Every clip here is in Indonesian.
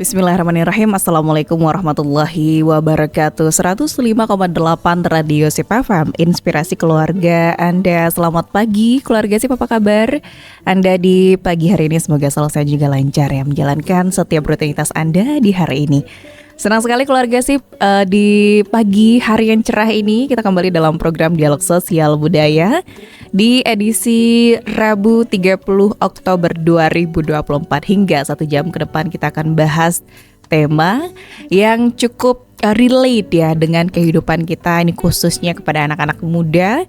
Bismillahirrahmanirrahim. Assalamualaikum warahmatullahi wabarakatuh. 105,8 Radio Sip FM, inspirasi keluarga Anda. Selamat pagi keluarga Sip, apa kabar Anda di pagi hari ini? Semoga selalu sehat juga lancar ya menjalankan setiap rutinitas Anda di hari ini. Senang sekali keluarga Sip, di pagi hari yang cerah ini kita kembali dalam program Dialog Sosial Budaya di edisi Rabu 30 Oktober 2024. Hingga 1 jam ke depan kita akan bahas tema yang cukup relate ya dengan kehidupan kita, ini khususnya kepada anak-anak muda,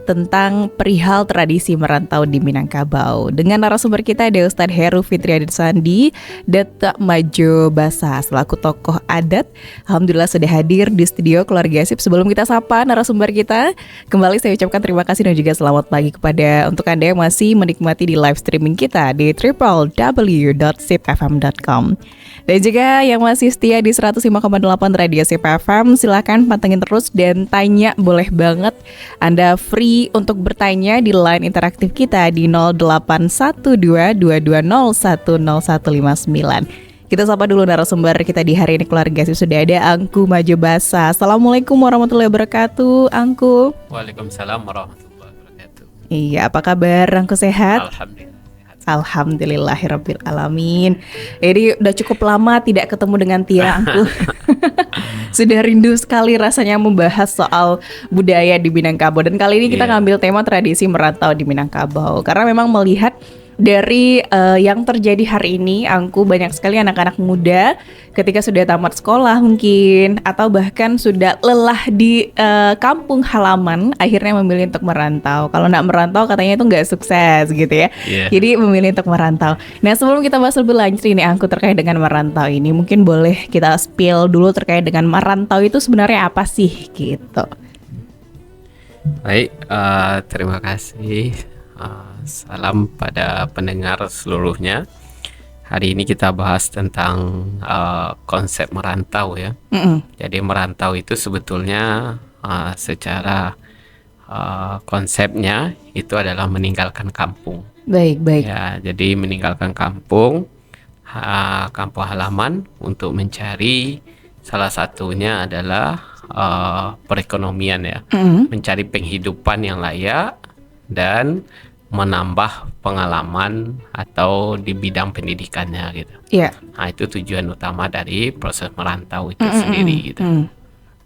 tentang perihal tradisi merantau di Minangkabau. Dengan narasumber kita ada Ustadz Heru Fitriadit Sandi, Datuk Majo Basa selaku tokoh adat. Alhamdulillah sudah hadir di studio keluarga Sip. Sebelum kita sapa narasumber kita, kembali saya ucapkan terima kasih dan juga selamat pagi kepada untuk Anda yang masih menikmati di live streaming kita di www.sipfm.com. Dan juga yang masih setia di 105,8 Radio Sip FM, silakan pantengin terus dan tanya, boleh banget. Anda free untuk bertanya di line interaktif kita di 081222010159. Kita sapa dulu narasumber kita di hari ini keluarga Sip. Sudah ada Angku Majo Basa. Assalamualaikum warahmatullahi wabarakatuh, Angku. Waalaikumsalam warahmatullahi wabarakatuh. Iya, apa kabar Angku, sehat? Alhamdulillah. Alhamdulillahirabbil alamin. Jadi udah cukup lama tidak ketemu dengan Tia, Angku. Sudah rindu sekali rasanya membahas soal budaya di Minangkabau. Dan kali ini kita ngambil tema tradisi merantau di Minangkabau karena memang melihat dari yang terjadi hari ini, Angku, banyak sekali anak-anak muda ketika sudah tamat sekolah mungkin, atau bahkan sudah lelah di kampung halaman, akhirnya memilih untuk merantau. Kalau nggak merantau katanya itu nggak sukses gitu ya. Jadi memilih untuk merantau. Nah, sebelum kita bahas lebih lanjut ini, Angku, terkait dengan merantau ini, mungkin boleh kita spill dulu terkait dengan merantau itu sebenarnya apa sih gitu. Baik, terima kasih. Salam pada pendengar seluruhnya. Hari ini kita bahas tentang konsep merantau ya. Jadi merantau itu sebetulnya secara konsepnya itu adalah meninggalkan kampung. Baik. Ya, jadi meninggalkan kampung, kampung halaman untuk mencari, salah satunya adalah perekonomian ya, mencari penghidupan yang layak dan menambah pengalaman atau di bidang pendidikannya gitu. Iya. Nah, itu tujuan utama dari proses merantau itu sendiri gitu.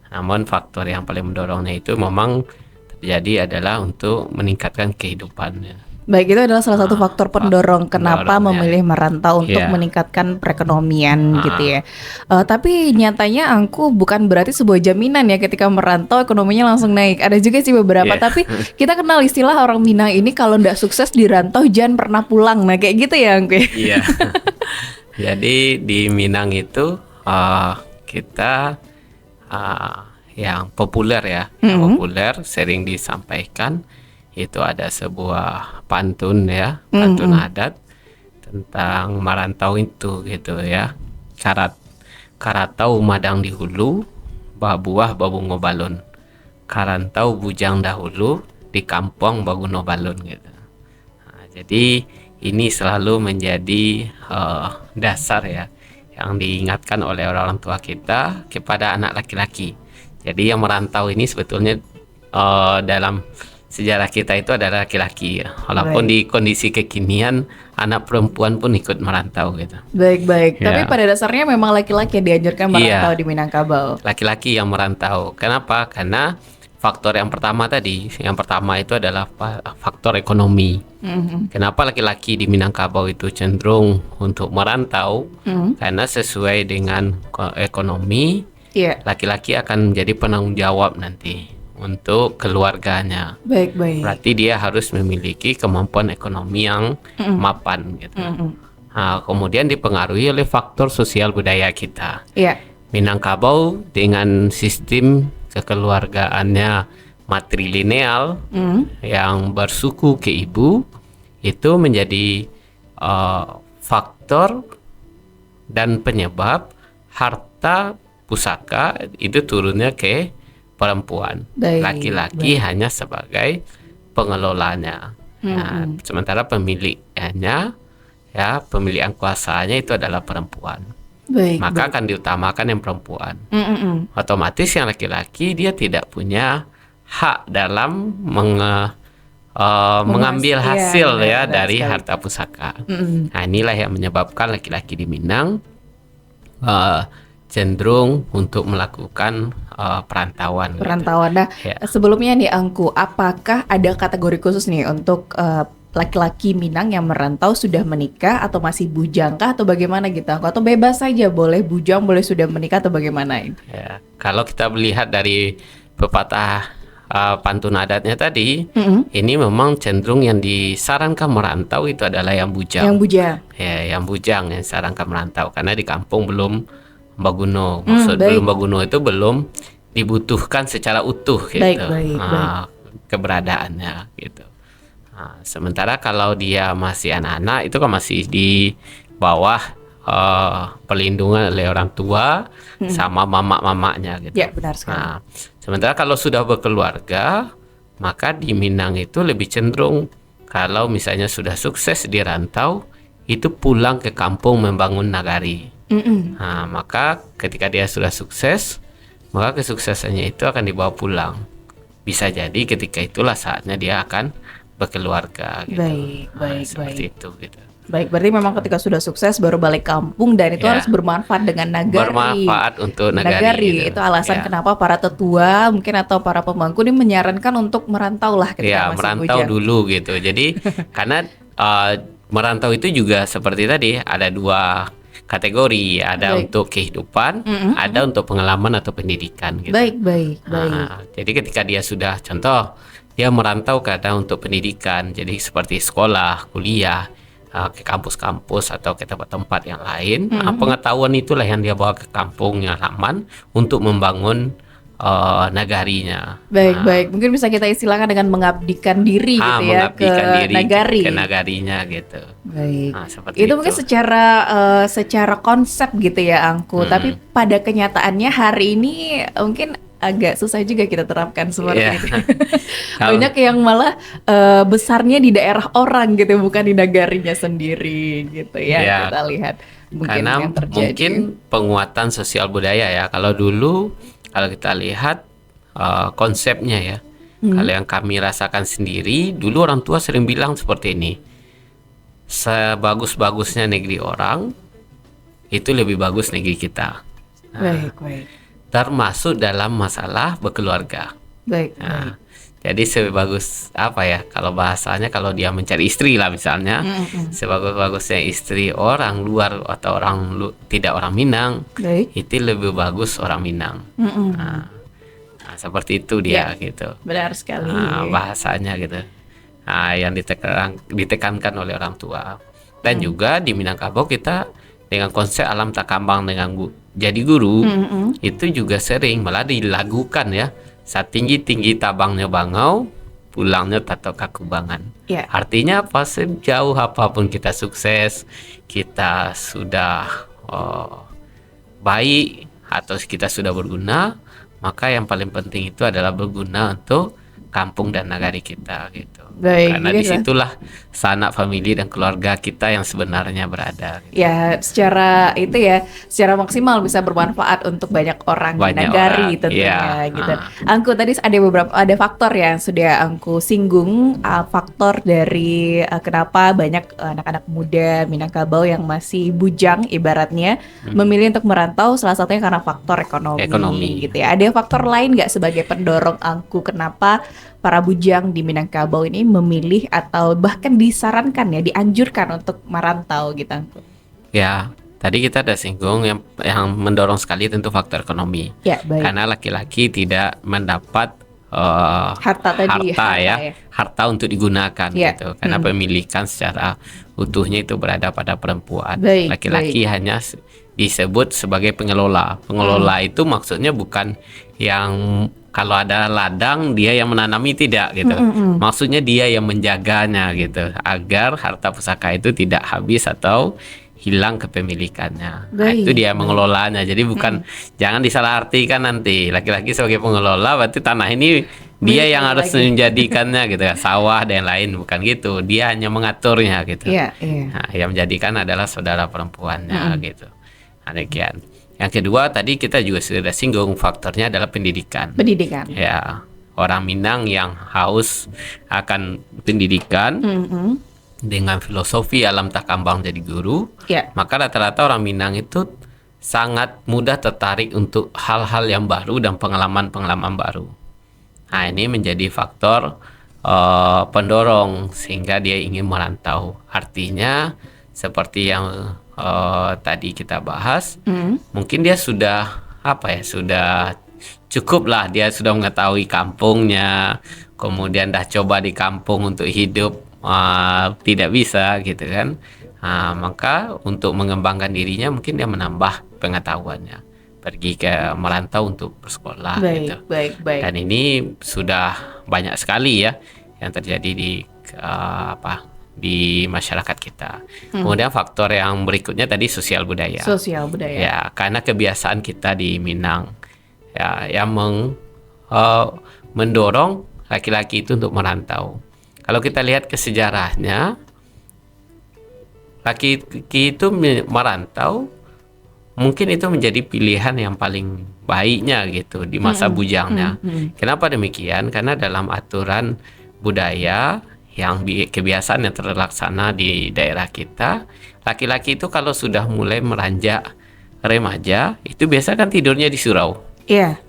Namun faktor yang paling mendorongnya itu memang terjadi adalah untuk meningkatkan kehidupannya. Baik, itu adalah salah satu faktor pendorong kenapa memilih merantau untuk meningkatkan perekonomian gitu ya. Tapi nyatanya, Angku, bukan berarti sebuah jaminan ya ketika merantau ekonominya langsung naik. Ada juga sih beberapa, tapi kita kenal istilah orang Minang ini kalau nggak sukses di rantau jangan pernah pulang. Nah, kayak gitu ya, Angku. Iya. Jadi di Minang itu kita yang populer ya, yang populer sering disampaikan itu ada sebuah pantun ya, pantun adat tentang merantau itu gitu ya. Karatau madang di hulu, babuah babu ngobalun. Karantau bujang dahulu, di kampung bagu nobalun gitu. Nah, jadi ini selalu menjadi dasar ya yang diingatkan oleh orang tua kita kepada anak laki-laki. Jadi yang merantau ini sebetulnya dalam sejarah kita itu adalah laki-laki ya. Walaupun di kondisi kekinian anak perempuan pun ikut merantau gitu. Baik. Ya. Tapi pada dasarnya memang laki-laki yang dianjurkan merantau di Minangkabau. Laki-laki yang merantau. Kenapa? Karena faktor yang pertama tadi, yang pertama itu adalah faktor ekonomi. Kenapa laki-laki di Minangkabau itu cenderung untuk merantau? Karena sesuai dengan ekonomi, laki-laki akan menjadi penanggung jawab nanti untuk keluarganya. Baik. Berarti dia harus memiliki kemampuan ekonomi yang mapan gitu. Nah, kemudian dipengaruhi oleh faktor sosial budaya kita. Minangkabau dengan sistem kekeluargaannya matrilineal yang bersuku ke ibu itu menjadi faktor dan penyebab harta pusaka itu turunnya ke perempuan. Laki-laki hanya sebagai pengelolanya. Nah, sementara pemilikannya, ya, pemilihan kuasanya itu adalah perempuan. Baik, maka baik. akan diutamakan yang perempuan. Mm-mm. Otomatis yang laki-laki dia tidak punya hak dalam mengambil Iya, hasil ya benar dari sekali. harta pusaka. Mm-mm. Nah, inilah yang menyebabkan laki-laki di Minang eh, cenderung untuk melakukan perantauan. Gitu. Perantauan. Nah, Ya. sebelumnya nih Angku, apakah ada kategori khusus nih untuk laki-laki Minang yang merantau sudah menikah atau masih bujang kah atau bagaimana gitu Angku? Atau bebas saja boleh bujang, boleh sudah menikah atau bagaimana ini? Ya, kalau kita melihat dari pepatah pantun adatnya tadi, Mm-mm. ini memang cenderung yang disarankan merantau itu adalah yang bujang. Yang bujang. Ya, yang bujang yang disarankan merantau karena di kampung belum baguno. Maksud baik. belum baguno itu belum dibutuhkan secara utuh gitu. Baik, baik, Keberadaannya gitu. Sementara kalau dia masih anak-anak itu kan masih di bawah perlindungan oleh orang tua sama mamak-mamaknya gitu. Ya, benar sekali. Nah, sementara kalau sudah berkeluarga, maka di Minang itu lebih cenderung kalau misalnya sudah sukses di rantau, itu pulang ke kampung membangun nagari. Mm-mm. Nah, maka ketika dia sudah sukses, maka kesuksesannya itu akan dibawa pulang. Bisa jadi ketika itulah saatnya dia akan berkeluarga gitu. Baik, Seperti baik. itu gitu. Baik, berarti memang ketika sudah sukses baru balik kampung dan itu Ya. harus bermanfaat dengan nagari. Bermanfaat untuk nagari gitu. Itu alasan Ya. kenapa para tetua mungkin atau para pemangku ini menyarankan untuk merantau lah ketika Ya, masih merantau bujang. dulu gitu. Jadi karena merantau itu juga seperti tadi ada dua kategori, ada Baik. untuk kehidupan, ada untuk pengalaman atau pendidikan gitu. Baik, baik, baik. Jadi ketika dia sudah contoh dia merantau kadang untuk pendidikan, jadi seperti sekolah, kuliah, ke kampus-kampus atau ke tempat-tempat yang lain, pengetahuan itulah yang dia bawa ke kampung yang aman untuk membangun nagarinya. Baik, baik. Mungkin bisa kita istilahkan dengan mengabdikan diri gitu ya ke Mengabdikan diri nagari. ke nagarinya gitu. Baik. Seperti Itu mungkin secara konsep gitu ya Angku, tapi pada kenyataannya hari ini mungkin agak susah juga kita terapkan seperti Iya. itu. Kalau- Banyak yang malah besarnya di daerah orang gitu, bukan di nagarinya sendiri gitu ya. Iya. Kita lihat mungkin Karena yang terjadi. mungkin penguatan sosial budaya ya. Kalau dulu kalau kita lihat konsepnya ya, kalau yang kami rasakan sendiri, dulu orang tua sering bilang seperti ini, sebagus-bagusnya negeri orang, itu lebih bagus negeri kita. Baik, baik. Termasuk dalam masalah berkeluarga. Baik, Nah, jadi sebagus apa ya, kalau bahasanya kalau dia mencari istri lah misalnya, sebagus-bagusnya istri orang luar atau tidak orang Minang, baik. itu lebih bagus orang Minang. Nah, seperti itu dia gitu. Benar sekali. Bahasanya gitu. Nah, yang ditekankan oleh orang tua. Dan juga di Minangkabau kita dengan konsep alam tak kambang dengan jadi guru, itu juga sering malah dilakukan ya. Saat tinggi-tinggi tabangnya bangau, pulangnya tato kakubangan. Ya. Artinya apa? Sejauh apapun kita sukses, kita sudah baik atau kita sudah berguna, maka yang paling penting itu adalah berguna untuk kampung dan nagari kita gitu. Baik, Karena jadi disitulah sanak famili dan keluarga kita yang sebenarnya berada. Gitu. Ya, secara maksimal bisa bermanfaat untuk banyak orang di Banyak nagari orang, tentunya iya. gitu. Angku tadi ada faktor yang sudah Angku singgung, faktor dari kenapa banyak anak-anak muda Minangkabau yang masih bujang ibaratnya memilih untuk merantau, salah satunya karena faktor ekonomi gitu ya. Ada faktor lain nggak sebagai pendorong Angku kenapa para bujang di Minangkabau ini memilih atau bahkan disarankan ya, dianjurkan untuk merantau gitu Angku? Ya, tadi kita ada singgung yang mendorong sekali tentu faktor ekonomi. Ya, baik. Karena laki-laki tidak mendapat Harta harta untuk digunakan Ya. gitu. Karena pemilikan secara utuhnya itu berada pada perempuan. Baik, Laki-laki hanya disebut sebagai pengelola. Pengelola itu maksudnya bukan yang kalau ada ladang dia yang menanami, tidak gitu. Maksudnya dia yang menjaganya gitu agar harta pusaka itu tidak habis atau hilang kepemilikannya. Nah, Baik, itu dia mengelolanya. Jadi bukan jangan disalahartikan nanti laki-laki sebagai pengelola berarti tanah ini dia Milik yang harus lagi. menjadikannya gitu, sawah dan lain, bukan gitu. Dia hanya mengaturnya gitu. Iya, iya. Nah, yang menjadikan adalah saudara perempuannya gitu. Nah, demikian. Yang kedua tadi kita juga sudah singgung, faktornya adalah pendidikan. Pendidikan. Ya, orang Minang yang haus akan pendidikan dengan filosofi alam tak kambang jadi guru, maka rata-rata orang Minang itu sangat mudah tertarik untuk hal-hal yang baru dan pengalaman-pengalaman baru. Nah, ini menjadi faktor pendorong sehingga dia ingin merantau. Artinya seperti yang tadi kita bahas, mungkin dia sudah sudah cukup lah, dia sudah mengetahui kampungnya, kemudian dah coba di kampung untuk hidup tidak bisa gitu kan. Maka untuk mengembangkan dirinya mungkin dia menambah pengetahuannya, pergi ke merantau untuk bersekolah gitu. Baik. Dan ini sudah banyak sekali ya yang terjadi di masyarakat kita. Kemudian faktor yang berikutnya tadi sosial budaya. Ya, karena kebiasaan kita di Minang ya yang mendorong laki-laki itu untuk merantau. Kalau kita lihat ke sejarahnya, laki-laki itu merantau mungkin itu menjadi pilihan yang paling baiknya gitu di masa bujangnya. Kenapa demikian? Karena dalam aturan budaya yang kebiasaan yang terlaksana di daerah kita, laki-laki itu kalau sudah mulai meranjak remaja, itu biasa kan tidurnya di surau.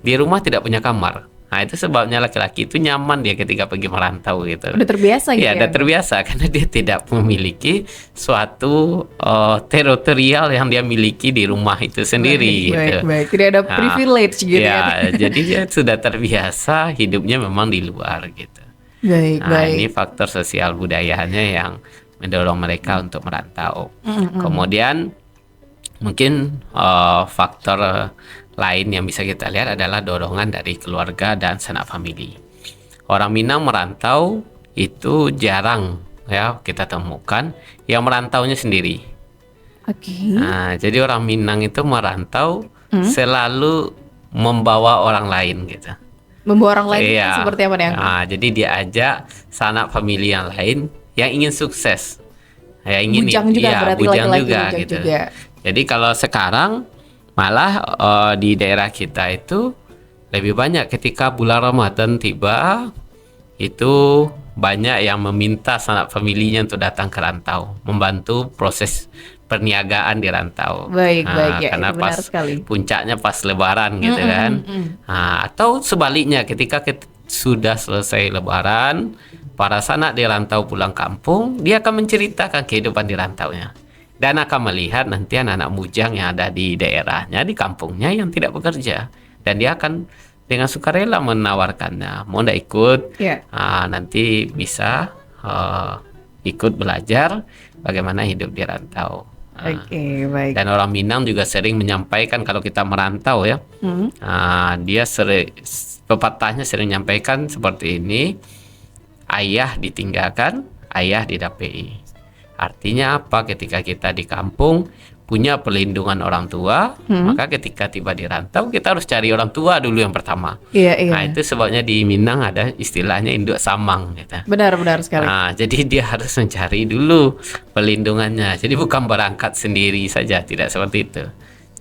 Di rumah tidak punya kamar. Nah, itu sebabnya laki-laki itu nyaman dia ketika pergi merantau gitu. Udah terbiasa gitu ya? Udah terbiasa karena dia tidak memiliki suatu teritorial yang dia miliki di rumah itu sendiri. Baik. Tidak ada privilege gitu ya. Jadi dia sudah terbiasa hidupnya memang di luar gitu. Baik. Ini faktor sosial budayanya yang mendorong mereka untuk merantau. Kemudian mungkin faktor lain yang bisa kita lihat adalah dorongan dari keluarga dan sanak famili. Orang Minang merantau itu jarang ya kita temukan yang merantaunya sendiri. Nah, jadi orang Minang itu merantau selalu membawa orang lain gitu. Membawa orang lain seperti apa nih? Jadi dia ajak sanak famili yang lain yang ingin sukses. Ya, ingin bujang juga berarti bujang laki-laki juga gitu. Juga. Jadi kalau sekarang malah di daerah kita itu lebih banyak ketika bulan Ramadan tiba, itu banyak yang meminta sanak familinya untuk datang ke rantau, membantu proses perniagaan di rantau. Baik ya, karena benar pas sekali. Puncaknya pas Lebaran gitu kan. Atau sebaliknya ketika sudah selesai Lebaran, para sanak di rantau pulang kampung, dia akan menceritakan kehidupan di rantaunya. Dan akan melihat nanti anak-anak bujang yang ada di daerahnya, di kampungnya yang tidak bekerja. Dan dia akan dengan sukarela menawarkannya. Mau nggak ikut? Nanti bisa ikut belajar bagaimana hidup di rantau. Baik. Dan orang Minang juga sering menyampaikan kalau kita merantau ya. Dia pepatahnya sering menyampaikan seperti ini. Ayah ditinggalkan, ayah didapei. Artinya apa? Ketika kita di kampung punya perlindungan orang tua, maka ketika tiba di rantau kita harus cari orang tua dulu yang pertama. Nah, itu sebabnya di Minang ada istilahnya induk samang gitu. Benar sekali. Jadi dia harus mencari dulu perlindungannya. Jadi bukan berangkat sendiri saja, tidak seperti itu.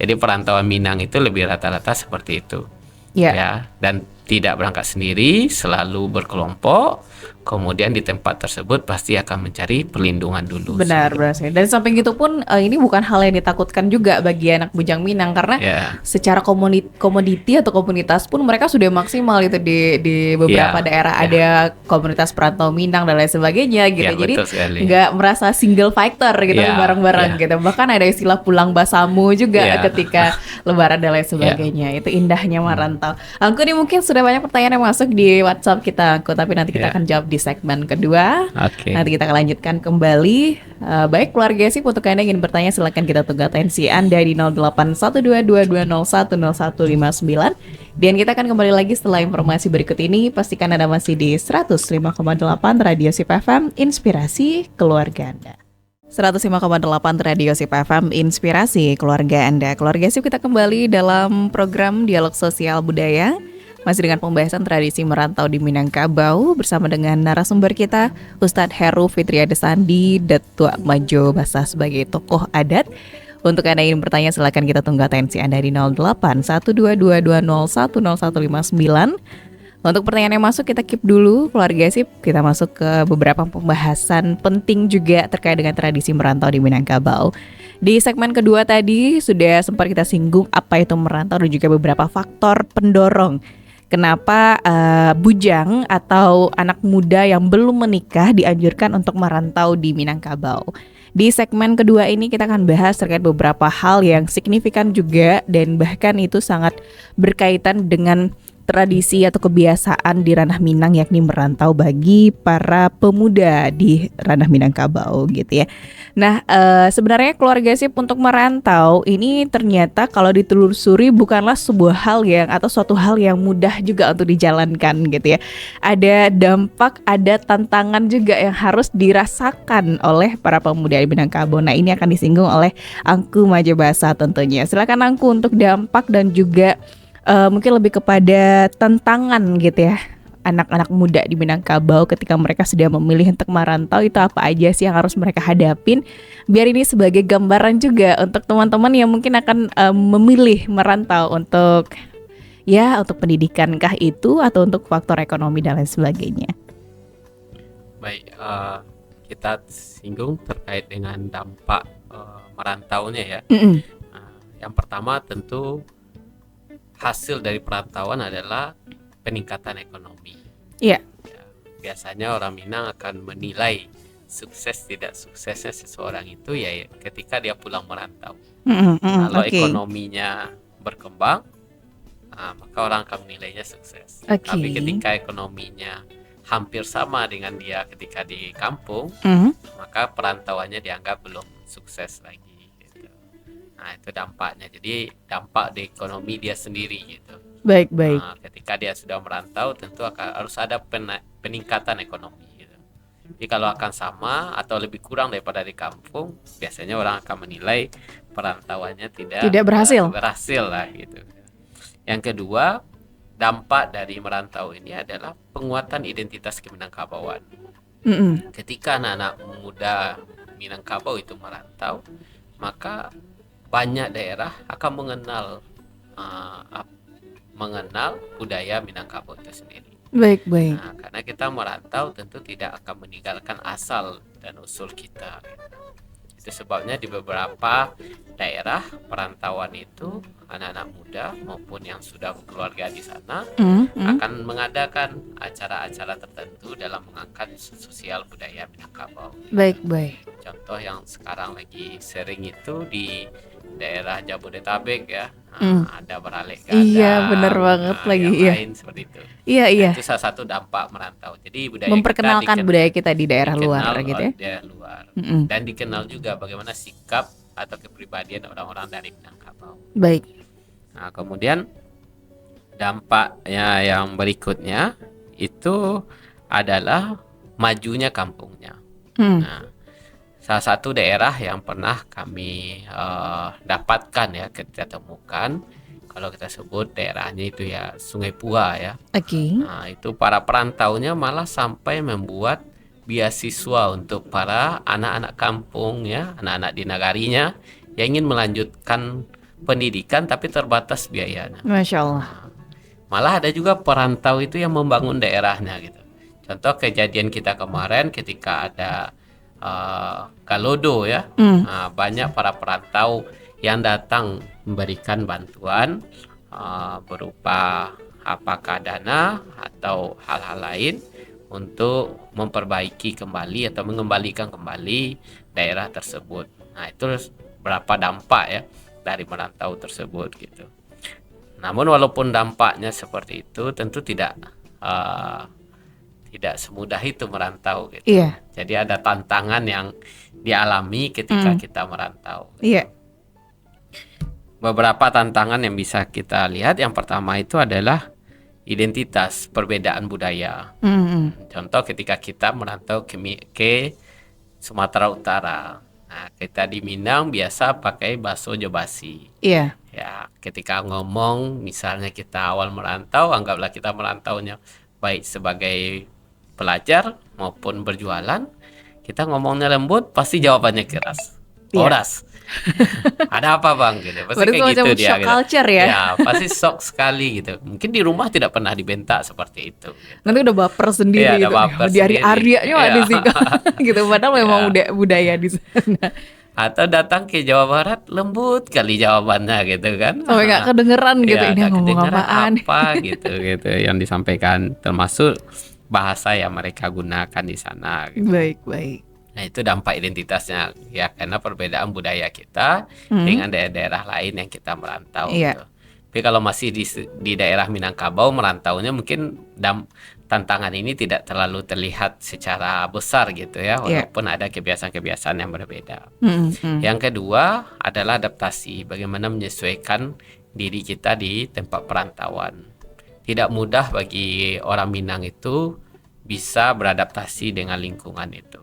Jadi perantauan Minang itu lebih rata-rata seperti itu. Ya, dan tidak berangkat sendiri, selalu berkelompok. Kemudian di tempat tersebut pasti akan mencari perlindungan dulu. Benar. Dan samping itu pun ini bukan hal yang ditakutkan juga bagi anak bujang Minang karena secara komoditi atau komunitas pun mereka sudah maksimal itu di beberapa daerah ada komunitas perantau Minang dan lain sebagainya gitu. Jadi nggak merasa single fighter gitu bareng-bareng gitu. Bahkan ada istilah pulang basamu juga ketika Lebaran dan lain sebagainya. Itu indahnya merantau. Angku, ini mungkin sudah banyak pertanyaan yang masuk di WhatsApp kita, Angku, tapi nanti kita akan jawab di segmen kedua. Nanti kita akan lanjutkan kembali. Baik keluarga sih, untuk Anda yang ingin bertanya silakan kita tunggu atensi Anda di 081222010159. Dan kita akan kembali lagi setelah informasi berikut ini. Pastikan Anda masih di 105,8 Radio Sip FM, Inspirasi Keluarga Anda. 105,8 Radio Sip FM, Inspirasi Keluarga Anda. Keluarga Sip, kita kembali dalam program Dialog Sosial Budaya. Masih dengan pembahasan tradisi merantau di Minangkabau bersama dengan narasumber kita, Ustadz Heru Fitriadesandi, Datuk Majo Basah sebagai tokoh adat. Untuk Anda yang ingin bertanya silakan kita tunggu atensi Anda di 08 12220101159. Untuk pertanyaan yang masuk kita keep dulu keluarga sip. Kita masuk ke beberapa pembahasan penting juga terkait dengan tradisi merantau di Minangkabau. Di segmen kedua tadi sudah sempat kita singgung apa itu merantau dan juga beberapa faktor pendorong kenapa bujang atau anak muda yang belum menikah dianjurkan untuk merantau di Minangkabau. Di segmen kedua ini kita akan bahas terkait beberapa hal yang signifikan juga dan bahkan itu sangat berkaitan dengan tradisi atau kebiasaan di ranah Minang, yakni merantau bagi para pemuda di ranah Minangkabau gitu ya. Nah, sebenarnya keluarga sip untuk merantau ini ternyata kalau ditelusuri bukanlah sebuah hal yang atau suatu hal yang mudah juga untuk dijalankan gitu ya. Ada dampak, ada tantangan juga yang harus dirasakan oleh para pemuda di Minangkabau. Nah, ini akan disinggung oleh Angku Majabasa tentunya. Silakan Angku untuk dampak dan juga mungkin lebih kepada tantangan gitu ya anak-anak muda di Minangkabau ketika mereka sudah memilih untuk merantau, itu apa aja sih yang harus mereka hadapin, biar ini sebagai gambaran juga untuk teman-teman yang mungkin akan memilih merantau untuk pendidikan kah itu atau untuk faktor ekonomi dan lain sebagainya. Baik, kita singgung terkait dengan dampak merantaunya ya. Yang pertama tentu hasil dari perantauan adalah peningkatan ekonomi. Iya. Ya, biasanya orang Minang akan menilai sukses tidak suksesnya seseorang itu ya ketika dia pulang merantau. Kalau ekonominya berkembang, maka orang akan menilainya sukses. Tapi ketika ekonominya hampir sama dengan dia ketika di kampung, maka perantauannya dianggap belum sukses lagi. Nah, itu dampaknya. Jadi dampak di ekonomi dia sendiri gitu. Baik. Nah, ketika dia sudah merantau tentu harus ada peningkatan ekonomi gitu. Jadi kalau akan sama atau lebih kurang daripada di kampung, biasanya orang akan menilai perantauannya tidak berhasil lah gitu. Yang kedua, dampak dari merantau ini adalah penguatan identitas Keminangkabauan. Ketika anak-anak muda Minangkabau itu merantau, maka banyak daerah akan mengenal budaya Minangkabau itu sendiri. Baik. Nah, karena kita merantau tentu tidak akan meninggalkan asal dan usul kita. Itu sebabnya di beberapa daerah perantauan itu anak-anak muda maupun yang sudah berkeluarga di sana akan mengadakan acara-acara tertentu dalam mengangkat sosial budaya Minangkabau. Baik. Contoh yang sekarang lagi sering itu di daerah Jabodetabek ya, ada beralek gada. Iya, benar banget lagi ya. Lain seperti itu. Iya. Nah, itu salah satu dampak merantau. Jadi budaya memperkenalkan kita budaya kita di daerah luar gitu ya. Daerah luar. Dan dikenal juga bagaimana sikap atau kepribadian orang-orang dari Minangkabau. Baik. Nah, kemudian dampaknya yang berikutnya itu adalah majunya kampungnya. Nah, salah satu daerah yang pernah kami dapatkan ya, kita temukan, kalau kita sebut daerahnya itu ya Sungai Pua ya. Nah, itu para perantaunya malah sampai membuat beasiswa untuk para anak-anak kampung ya, anak-anak di nagarinya yang ingin melanjutkan pendidikan tapi terbatas biayanya. Masya Allah. Malah ada juga perantau itu yang membangun daerahnya gitu. Contoh kejadian kita kemarin ketika ada Galodo ya, banyak para perantau yang datang memberikan bantuan berupa apakah dana atau hal-hal lain untuk memperbaiki kembali atau mengembalikan kembali daerah tersebut. Nah, itu berapa dampak ya dari merantau tersebut gitu. Namun walaupun dampaknya seperti itu, tentu tidak semudah itu merantau gitu. Iya. Jadi ada tantangan yang dialami ketika kita merantau. Iya. Beberapa tantangan yang bisa kita lihat, yang pertama itu adalah identitas, perbedaan budaya. Contoh ketika kita merantau ke Sumatera Utara. Nah, kita di Minang biasa pakai bahasa Jawa Basi. Iya. Ya, ketika ngomong, misalnya kita awal merantau, anggaplah kita merantaunya baik sebagai pelajar maupun berjualan, kita ngomongnya lembut, pasti jawabannya keras. Iya. Horas. Ada apa bang? Gitu. Pasti Berarti kayak semacam gitu dia. shock Gitu. culture ya. Ya, pasti shock sekali gitu. Mungkin di rumah tidak pernah dibentak seperti itu. Gitu. Nanti udah baper sendiri Iya, ada itu. baper Di hari sendiri. Aryanya Iya. ada sih gitu. Padahal memang Iya. udah budaya di sana. Atau datang ke Jawa Barat lembut kali jawabannya gitu kan. Sampai nggak kedengeran gitu. Ya, Ini nggak ngomong kedengeran apaan? apa gitu yang disampaikan, termasuk bahasa yang mereka gunakan di sana gitu. Baik. Nah, itu dampak identitasnya ya, karena perbedaan budaya kita Hmm. dengan daerah-daerah lain yang kita merantau Iya. gitu. Tapi kalau masih di daerah Minangkabau merantaunya mungkin tantangan ini tidak terlalu terlihat secara besar gitu ya, Iya. walaupun ada kebiasaan-kebiasaan yang berbeda. Hmm. Yang kedua adalah adaptasi, bagaimana menyesuaikan diri kita di tempat perantauan. Tidak mudah bagi orang Minang itu bisa beradaptasi dengan lingkungan itu.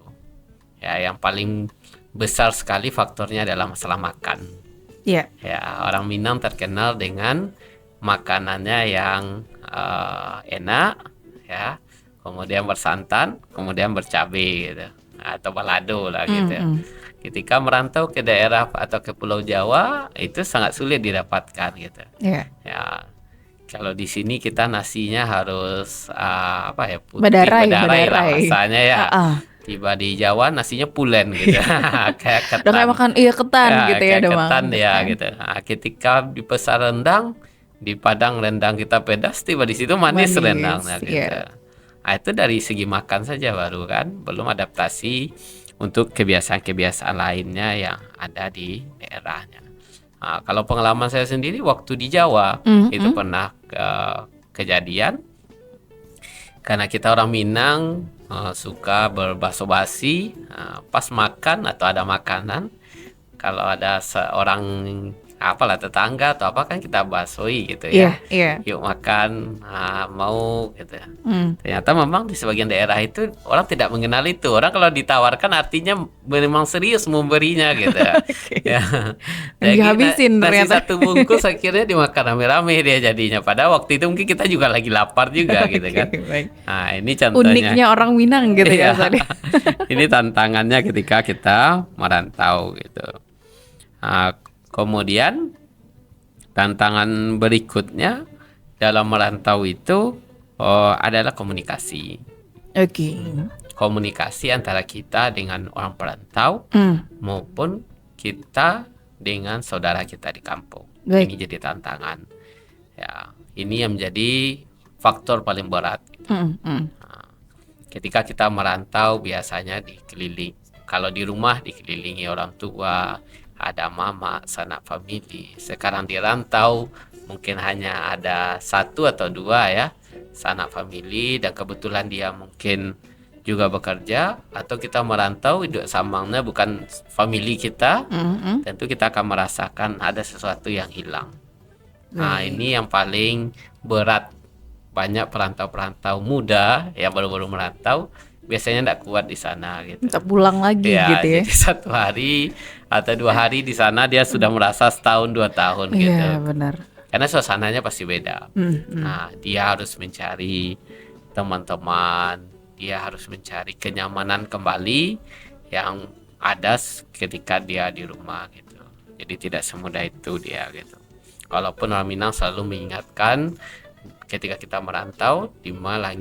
Ya, yang paling besar sekali faktornya adalah masalah makan. Iya. Ya, orang Minang terkenal dengan makanannya yang enak, ya, kemudian bersantan, kemudian bercabai gitu, atau balado lah gitu. Ketika merantau ke daerah atau ke Pulau Jawa itu sangat sulit didapatkan gitu. Iya. Ya, kalau di sini kita nasinya harus apa ya, putih Badarai. lah rasanya ya. Tiba di Jawa nasinya pulen gitu. Kayak ketan. Udah kayak makan ketan gitu ya, kayak udah ketan makan ya ketan. gitu. Nah, ketika di pesan rendang, di Padang rendang kita pedas, tiba di situ manis rendangnya gitu. Iya. Nah, itu dari segi makan saja baru kan, belum adaptasi untuk kebiasaan-kebiasaan lainnya yang ada di daerahnya. Nah, kalau pengalaman saya sendiri waktu di Jawa itu pernah kejadian, karena kita orang Minang suka berbahasa basi pas makan atau ada makanan, kalau ada seorang apalah tetangga atau apa kan kita basoi gitu ya. Iya. Yuk makan, mau gitu. Ternyata memang di sebagian daerah itu orang tidak mengenal itu. Orang kalau ditawarkan artinya memang serius memberinya gitu. Ya. Dihabisin Nasi ternyata. satu bungkus akhirnya dimakan rame-rame dia jadinya. Padahal waktu itu mungkin kita juga lagi lapar juga gitu kan. Baik. Nah, ini contohnya. Uniknya orang Minang gitu ya Iya. tadi. Ini tantangannya ketika kita merantau gitu. Nah, kemudian tantangan berikutnya dalam merantau itu adalah komunikasi. Oke. Komunikasi antara kita dengan orang perantau maupun kita dengan saudara kita di kampung. Baik. Ini jadi tantangan. Ya, ini yang menjadi faktor paling berat. Ketika kita merantau biasanya dikeliling. Kalau di rumah dikelilingi orang tua, ada mama, sanak famili. Sekarang di rantau mungkin hanya ada satu atau dua ya sanak famili, dan kebetulan dia mungkin juga bekerja, atau kita merantau hidup sambangnya bukan famili kita, tentu kita akan merasakan ada sesuatu yang hilang. Nah, ini yang paling berat. Banyak perantau-perantau muda yang baru-baru merantau biasanya tidak kuat di sana gitu. Minta pulang lagi Ya, gitu ya. jadi 1 hari atau 2 hari di sana dia sudah merasa setahun 2 tahun gitu. Iya, benar. Karena suasananya pasti beda. Nah, dia harus mencari teman-teman, dia harus mencari kenyamanan kembali yang ada ketika dia di rumah gitu. Jadi tidak semudah itu dia gitu. Walaupun orang Minang selalu mengingatkan ketika kita merantau, di mana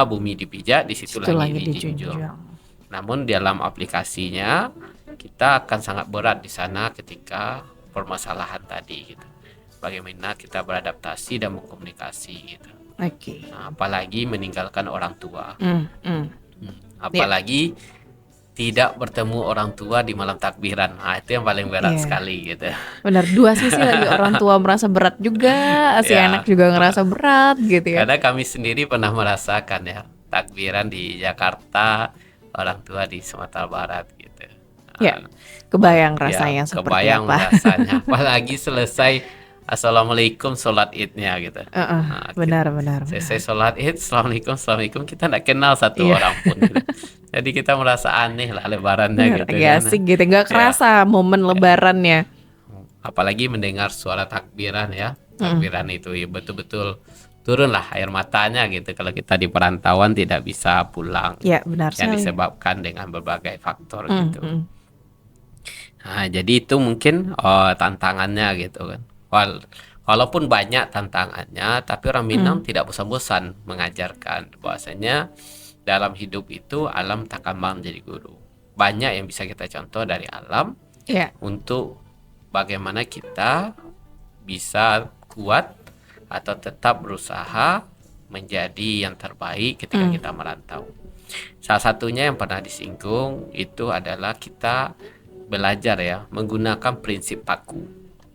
bumi dipijak, di situ langit dijunjung. Namun dalam aplikasinya kita akan sangat berat di sana ketika permasalahan tadi gitu. Bagaimana kita beradaptasi dan berkomunikasi gitu. Oke. Nah, apalagi meninggalkan orang tua. Apalagi tidak bertemu orang tua di malam takbiran. Nah, itu yang paling berat sekali gitu. Benar, dua sisi lagi, orang tua merasa berat juga, si Ya. anak juga ngerasa berat gitu ya. Karena kami sendiri pernah merasakan ya takbiran di Jakarta, orang tua di Sumatera Barat gitu. Ya, kebayang rasanya seperti kebayang apa. rasanya. Apalagi selesai Assalamualaikum sholat idnya gitu. Benar. Selesai sholat id, Assalamualaikum, kita tidak kenal satu orang pun gitu. Jadi kita merasa aneh lah lebarannya Benar, gitu ya kan. asik gitu, nggak kerasa momen lebarannya. Apalagi mendengar suara takbiran ya. Takbiran itu ya betul-betul turunlah air matanya gitu kalau kita di perantauan tidak bisa pulang. Ya, benar Yang sekali. disebabkan dengan berbagai faktor gitu. Nah, jadi itu mungkin tantangannya gitu kan. Walaupun banyak tantangannya, tapi orang Minang Hmm. tidak bosan-bosan mengajarkan bahwasanya dalam hidup itu alam takkan menjadi guru. Banyak yang bisa kita contoh dari alam Ya. untuk bagaimana kita bisa kuat atau tetap berusaha menjadi yang terbaik ketika Hmm. kita merantau. Salah satunya yang pernah disinggung itu adalah kita belajar ya menggunakan prinsip paku.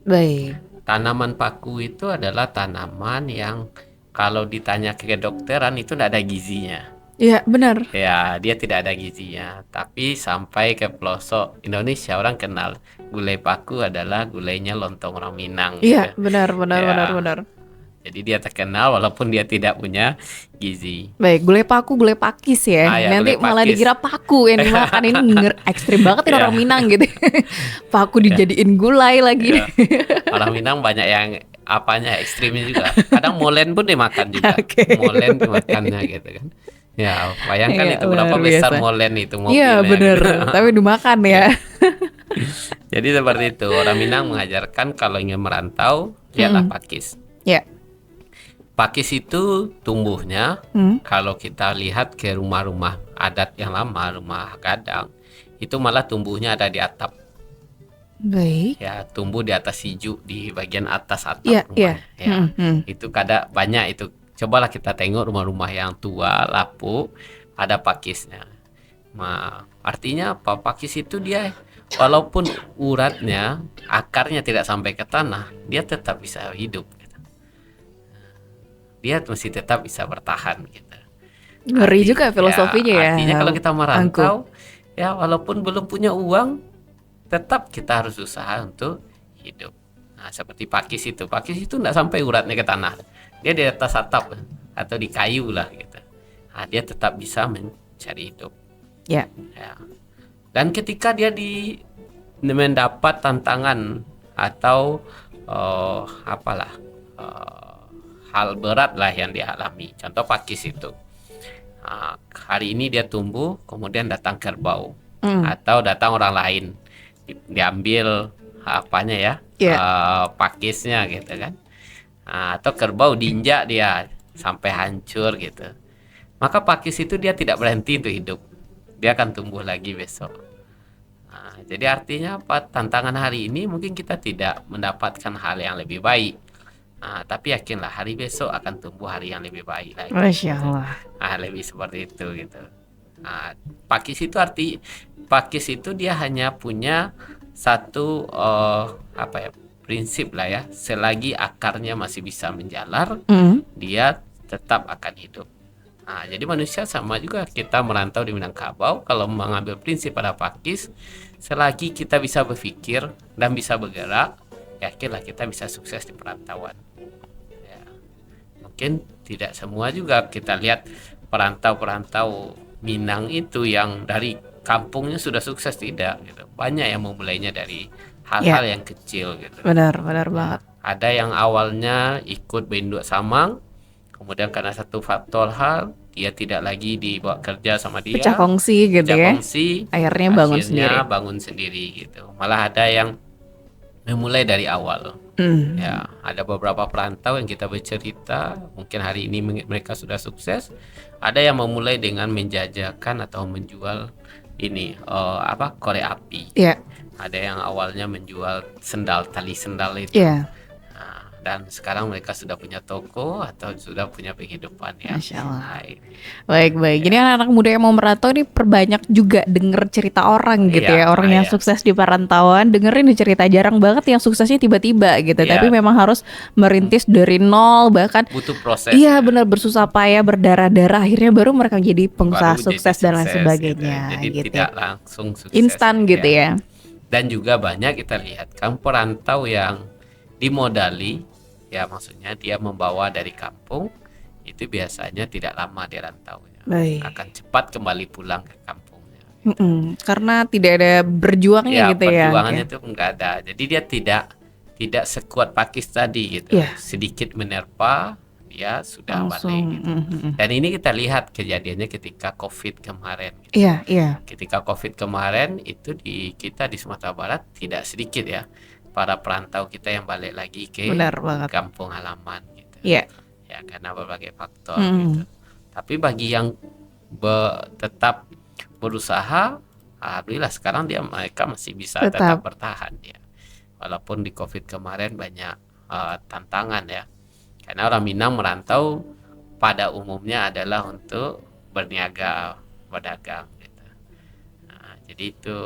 Baik. Tanaman paku itu adalah tanaman yang kalau ditanya ke kedokteran itu tidak ada gizinya. Iya, benar. Ya, dia tidak ada gizinya. Tapi sampai ke pelosok Indonesia orang kenal gulai paku adalah gulainya lontong orang Minang Iya, gitu. benar, benar, benar, Ya, benar. jadi dia terkenal walaupun dia tidak punya gizi. Baik, gulai paku, gulai pakis ya. Ya, Nanti gulai malah pakis. dikira paku yang dimakan. Ini ekstrim banget ini Ya. orang Minang gitu. Paku dijadiin gulai lagi. Ya. Orang Minang banyak yang apanya ekstrimnya juga. Kadang molen pun dimakan juga. Oke. Molen dimakannya gitu kan. Ya, bayangkan Iya, itu berapa luar besar biasa. molen itu Iya, mobilnya bener. gitu. Tapi dimakan ya. Jadi seperti itu. Orang Minang mengajarkan kalau ingin merantau, lihatlah pakis. Ya. Pakis itu tumbuhnya Hmm. kalau kita lihat ke rumah-rumah adat yang lama, rumah gadang, itu malah tumbuhnya ada di atap. Baik. Ya, tumbuh di atas hiju di bagian atas atap Iya, iya. rumahnya. Ya, Hmm. itu kadang banyak itu. Cobalah kita tengok rumah-rumah yang tua, lapuk, ada pakisnya. Nah, artinya apa? Pakis itu dia walaupun uratnya, akarnya tidak sampai ke tanah, dia tetap bisa hidup. Gitu. Dia masih tetap bisa bertahan. Gitu. Ngeri juga filosofinya ya. Artinya kalau kita Angku. merantau, ya walaupun belum punya uang, tetap kita harus usaha untuk hidup. Nah, seperti pakis itu nggak sampai uratnya ke tanah. Dia di atas atap atau di kayu lah gitu. Nah, dia tetap bisa mencari hidup. Ya. Ya. Dan ketika dia mendapat tantangan atau apalah hal berat lah yang dialami. Contoh pakis itu. Nah, hari ini dia tumbuh, kemudian datang kerbau atau datang orang lain diambil apanya ya, pakisnya gitu kan. Nah, atau kerbau diinjak dia sampai hancur gitu. Maka pakis itu dia tidak berhenti untuk hidup. Dia akan tumbuh lagi besok. Nah, jadi artinya apa? Tantangan hari ini mungkin kita tidak mendapatkan hal yang lebih baik. Nah, tapi yakinlah hari besok akan tumbuh hari yang lebih baik lagi. Masya Allah. Nah, lebih seperti itu gitu. Nah, pakis itu dia hanya punya satu prinsip lah ya. Selagi akarnya masih bisa menjalar, dia tetap akan hidup. Nah, jadi manusia sama juga, kita merantau di Minangkabau, kalau mengambil prinsip pada pakis, selagi kita bisa berpikir dan bisa bergerak, yakinlah kita bisa sukses di perantauan. Ya. Mungkin tidak semua juga kita lihat perantau-perantau Minang itu yang dari kampungnya sudah sukses, tidak gitu. Banyak yang memulainya dari hal-hal yang kecil gitu. Benar banget. Ada yang awalnya ikut berinduk samang, kemudian karena satu faktor hal dia tidak lagi dibawa kerja sama dia, pecah kongsi gitu ya. kongsi, Akhirnya bangun sendiri gitu. Malah ada yang memulai dari awal. Ya, ada beberapa perantau yang kita bercerita, mungkin hari ini mereka sudah sukses. Ada yang memulai dengan menjajakan atau menjual ini korek api. Iya. Ada yang awalnya menjual tali sendal itu. Iya. Nah, dan sekarang mereka sudah punya toko atau sudah punya penghidupan ya. Masya Allah. Nah, ini. Baik. Jadi anak-anak muda yang mau merantau ini perbanyak juga denger cerita orang gitu ya. Orang yang sukses di perantauan, dengerin cerita, jarang banget yang suksesnya tiba-tiba gitu. Tapi memang harus merintis dari nol, bahkan butuh proses. Iya, benar, bersusah payah, berdarah-darah, akhirnya baru mereka jadi pengusaha sukses dan lain sebagainya gitu. Jadi gitu. tidak langsung sukses. Instan gitu ya. Dan juga banyak kita lihat kan perantau yang dimodali, ya maksudnya dia membawa dari kampung, itu biasanya tidak lama di rantaunya. Akan cepat kembali pulang ke kampungnya. Karena tidak ada berjuangnya gitu ya. Perjuangannya itu enggak ada. Jadi dia tidak sekuat pakis tadi gitu. Sedikit menerpa, dia sudah balik Langsung. gitu. Dan ini kita lihat kejadiannya ketika COVID kemarin gitu. Iya, iya. Ketika COVID kemarin itu di kita di Sumatera Barat tidak sedikit ya para perantau kita yang balik lagi ke Benar banget. kampung halaman gitu. Iya. Ya karena berbagai faktor gitu. Tapi bagi yang tetap berusaha, alhamdulillah sekarang mereka masih bisa tetap bertahan ya. Walaupun di COVID kemarin banyak tantangan ya. Karena orang Minang merantau pada umumnya adalah untuk berniaga, berdagang gitu. Nah, jadi itu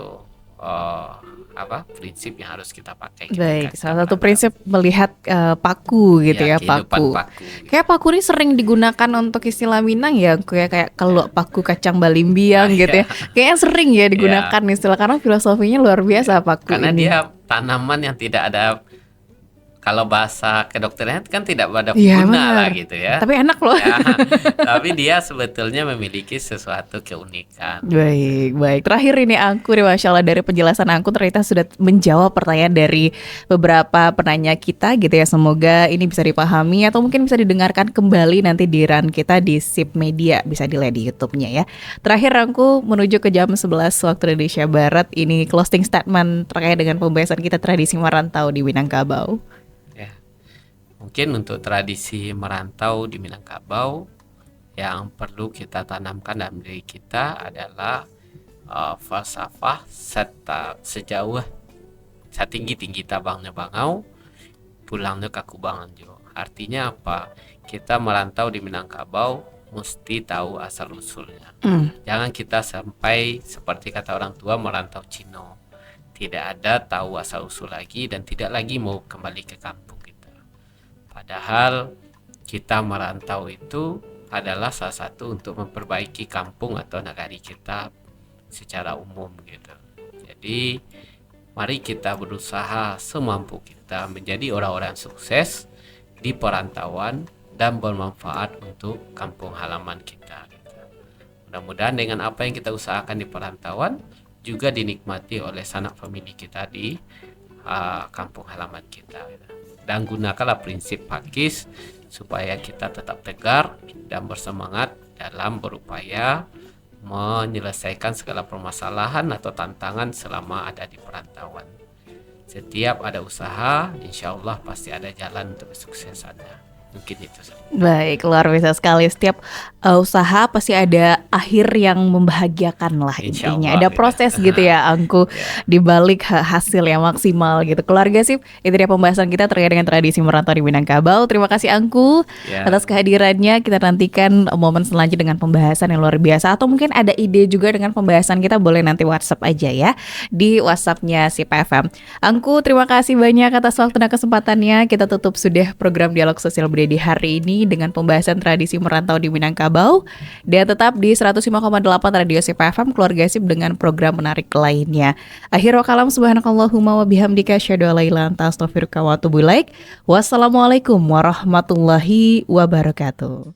prinsip yang harus kita pakai. Baik, salah satu prinsip melihat paku gitu ya, paku. Kayak paku ini sering digunakan untuk istilah Minang ya, kayak kalau paku kacang balimbiang gitu ya. Kayaknya sering ya digunakan istilah karena filosofinya luar biasa paku karena ini. Dia tanaman yang tidak ada, kalau bahasa kedokterannya kan tidak ada guna lah gitu ya. Tapi enak loh. Ya, tapi dia sebetulnya memiliki sesuatu keunikan. Baik. Terakhir ini Angku, Masya Allah dari penjelasan Angku ternyata sudah menjawab pertanyaan dari beberapa penanya kita gitu ya. Semoga ini bisa dipahami atau mungkin bisa didengarkan kembali nanti di run kita di SIP Media. Bisa dilihat di YouTube-nya ya. Terakhir Angku menuju ke jam 11 waktu Indonesia Barat. Ini closing statement terkait dengan pembahasan kita tradisi merantau di Minangkabau. Mungkin untuk tradisi merantau di Minangkabau yang perlu kita tanamkan dalam diri kita adalah falsafah serta sejauh setinggi-tinggi tabangnya bangau, pulangnya kaku banganjo. Artinya apa? Kita merantau di Minangkabau mesti tahu asal usulnya. Jangan kita sampai seperti kata orang tua merantau Cino. Tidak ada tahu asal usul lagi dan tidak lagi mau kembali ke kampung. Padahal kita merantau itu adalah salah satu untuk memperbaiki kampung atau nagari kita secara umum gitu. Jadi mari kita berusaha semampu kita menjadi orang-orang sukses di perantauan dan bermanfaat untuk kampung halaman kita gitu. Mudah-mudahan dengan apa yang kita usahakan di perantauan juga dinikmati oleh sanak famili kita di kampung halaman kita gitu. Dan gunakanlah prinsip Pakis supaya kita tetap tegar dan bersemangat dalam berupaya menyelesaikan segala permasalahan atau tantangan selama ada di perantauan. Setiap ada usaha, insya Allah pasti ada jalan untuk kesuksesannya. Mungkin itu saja. Baik, luar biasa sekali. Setiap usaha pasti ada akhir yang membahagiakan lah intinya. Ada proses gitu ya Angku di balik hasil yang maksimal gitu. Keluarga SIP, itu dia pembahasan kita terkait dengan tradisi merantau di Minangkabau. Terima kasih Angku atas kehadirannya. Kita nantikan momen selanjutnya dengan pembahasan yang luar biasa. Atau mungkin ada ide juga dengan pembahasan kita, boleh nanti WhatsApp aja ya di WhatsApp-nya SIP FM. Angku, terima kasih banyak atas waktu dan kesempatannya. Kita tutup sudah program Dialog Sosial Budaya di hari ini dengan pembahasan tradisi merantau di Minangkabau. Dan tetap di 105,8 Radio SIP FM, keluarga SIP dengan program menarik lainnya. Akhirul kalam, subhanakallahumma wa bihamdika asyhadu an la ilaha illa anta astaghfiruka wa atubu ilaik. Wassalamualaikum warahmatullahi wabarakatuh.